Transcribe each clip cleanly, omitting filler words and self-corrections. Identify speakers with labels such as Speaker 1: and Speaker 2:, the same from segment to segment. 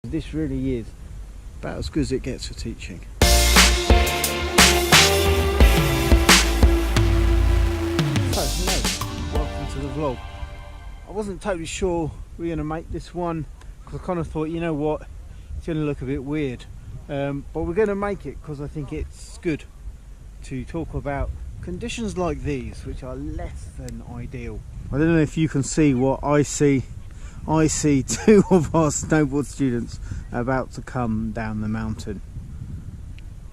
Speaker 1: This really is about as good as it gets for teaching. So, hello, welcome to the vlog. I wasn't totally sure we were going to make this one because I kind of thought, you know what, it's going to look a bit weird. But we're going to make it because I think it's good to talk about conditions like these, which are less than ideal. I don't know if you can see what I see. I see two of our snowboard students about to come down the mountain.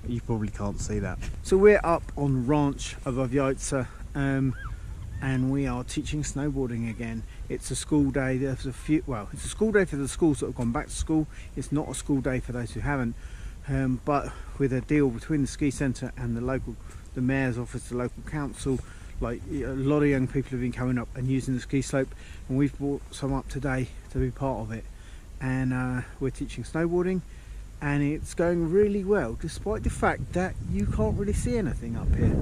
Speaker 1: You probably can't see that. So we're up on Ranch Vovijica, and we are teaching snowboarding again. It's a school day. There's it's a school day for the schools that have gone back to school. It's not a school day for those who haven't. But with a deal between the ski centre and the mayor's office, the local council, like a lot of young people have been coming up and using the ski slope, and we've brought some up today to be part of it. And we're teaching snowboarding, and it's going really well, despite the fact that you can't really see anything up here.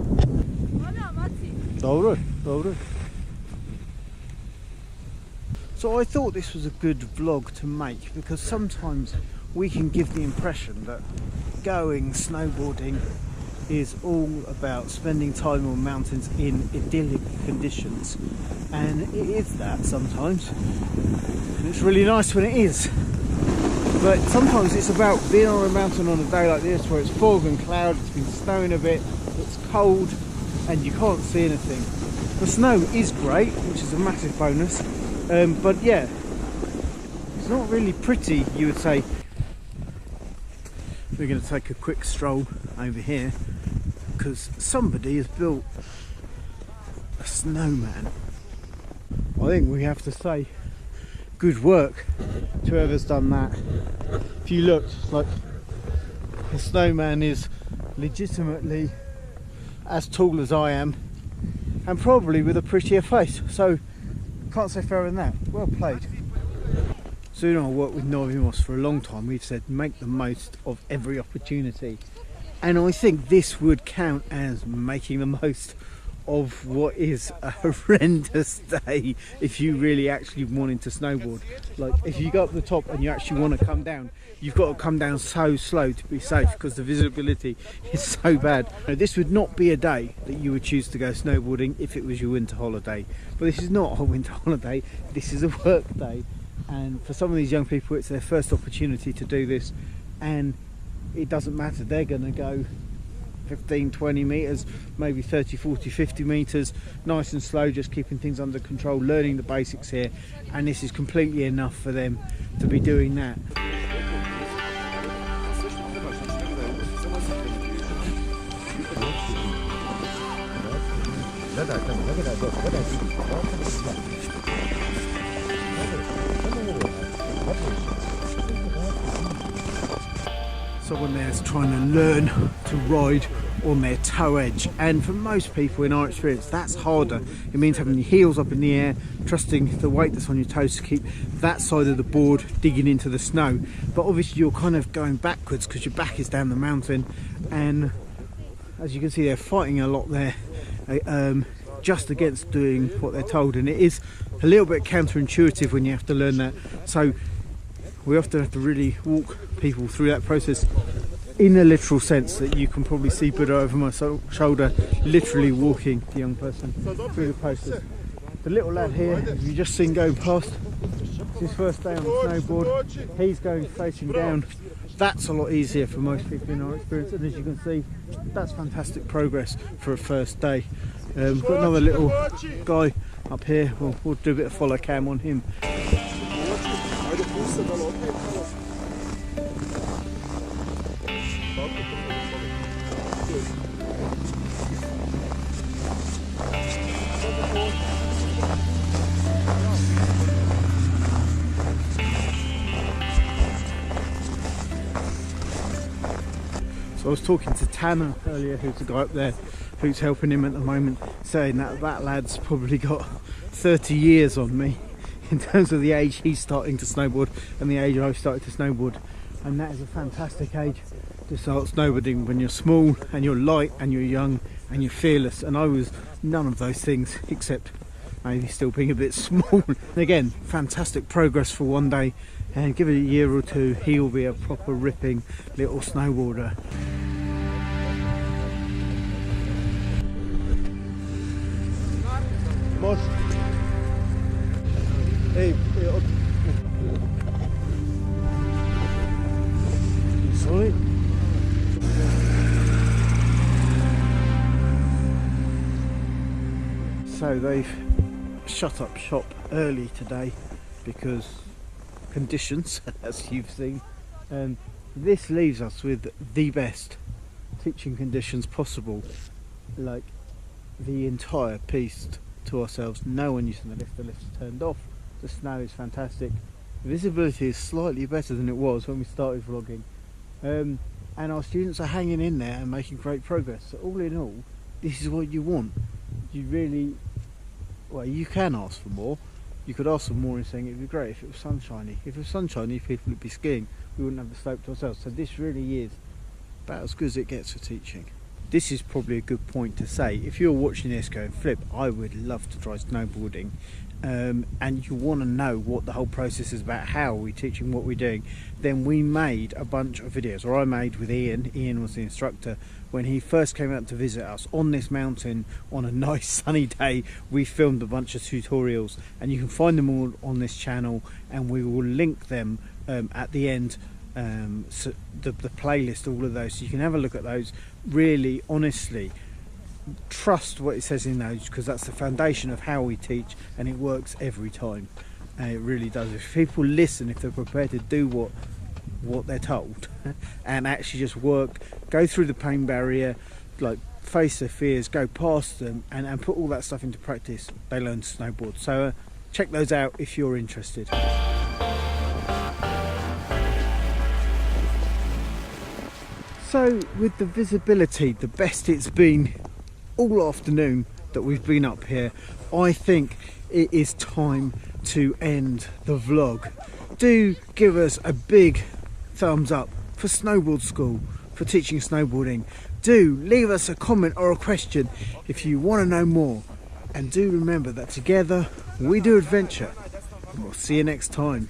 Speaker 1: So I thought this was a good vlog to make, because sometimes we can give the impression that going snowboarding is all about spending time on mountains in idyllic conditions, and it is that sometimes, and it's really nice when it is. But sometimes it's about being on a mountain on a day like this where it's fog and cloud, it's been snowing a bit, it's cold and you can't see anything. The snow is great, which is a massive bonus, but yeah, it's not really pretty, you would say. We're going to take a quick stroll over here because somebody has built a snowman. I think we have to say good work to whoever's done that. If you look, like, the snowman is legitimately as tall as I am and probably with a prettier face, so can't say fairer than that. Well played. So, you know, I worked with Novi Most for a long time. We've said make the most of every opportunity, and I think this would count as making the most of what is a horrendous day if you really actually wanted to snowboard. Like, if you go up the top and you actually want to come down, you've got to come down so slow to be safe because the visibility is so bad. Now, this would not be a day that you would choose to go snowboarding if it was your winter holiday, but this is not a winter holiday, this is a work day. And for some of these young people, it's their first opportunity to do this, and it doesn't matter, they're going to go 15, 20 metres, maybe 30, 40, 50 metres, nice and slow, just keeping things under control, learning the basics here, and this is completely enough for them to be doing that. Someone there's trying to learn to ride on their toe edge, and for most people in our experience that's harder. It means having your heels up in the air, trusting the weight that's on your toes to keep that side of the board digging into the snow, but obviously you're kind of going backwards because your back is down the mountain, and as you can see they're fighting a lot there, just against doing what they're told, and it is a little bit counterintuitive when you have to learn that. So we often have to really walk people through that process in a literal sense, that you can probably see Buddha over my shoulder, literally walking the young person through the process. The little lad here, if you've just seen going past, it's his first day on the snowboard, he's going facing down. That's a lot easier for most people in our experience, and as you can see, that's fantastic progress for a first day. We've got another little guy up here, we'll do a bit of follow cam on him. So I was talking to Tanner earlier, who's the guy up there who's helping him at the moment, saying that that lad's probably got 30 years on me in terms of the age he's starting to snowboard and the age I've started to snowboard, and that is a fantastic age to start snowboarding, when you're small and you're light and you're young and you're fearless, and I was none of those things except maybe still being a bit small. Again, fantastic progress for one day and give it a year or two, he will be a proper ripping little snowboarder. Most. Hey, sorry. So they've shut up shop early today because conditions, as you've seen. This leaves us with the best teaching conditions possible, like the entire piece to ourselves. No one using the lift's turned off, the snow is fantastic, visibility is slightly better than it was when we started vlogging, and our students are hanging in there and making great progress. So all in all, this is what you want. You really, well, you can ask for more. You could ask for more in saying it would be great if it was sunshiny. If it was sunshiny, people would be skiing. We wouldn't have the slope to ourselves. So this really is about as good as it gets for teaching. This is probably a good point to say. If you're watching this going, Flip, I would love to try snowboarding, and you want to know what the whole process is about, how are we teaching, what we're doing, then we made a bunch of videos, or I made with Ian. Ian was the instructor. When he first came out to visit us on this mountain on a nice sunny day, we filmed a bunch of tutorials, and you can find them all on this channel, and we will link them at the end, so the playlist, all of those, so you can have a look at those. Really, honestly, trust what it says in those, because that's the foundation of how we teach, and it works every time. It really does. If people listen, if they're prepared to do what they're told and actually just work, go through the pain barrier, like face their fears, go past them, and put all that stuff into practice, they learn to snowboard. So check those out if you're interested. So with the visibility, the best it's been all afternoon that we've been up here, I think it is time to end the vlog. Do give us a big thumbs up for Snowboard School, for teaching snowboarding. Do leave us a comment or a question if you want to know more, and do remember that together we do adventure, and we'll see you next time.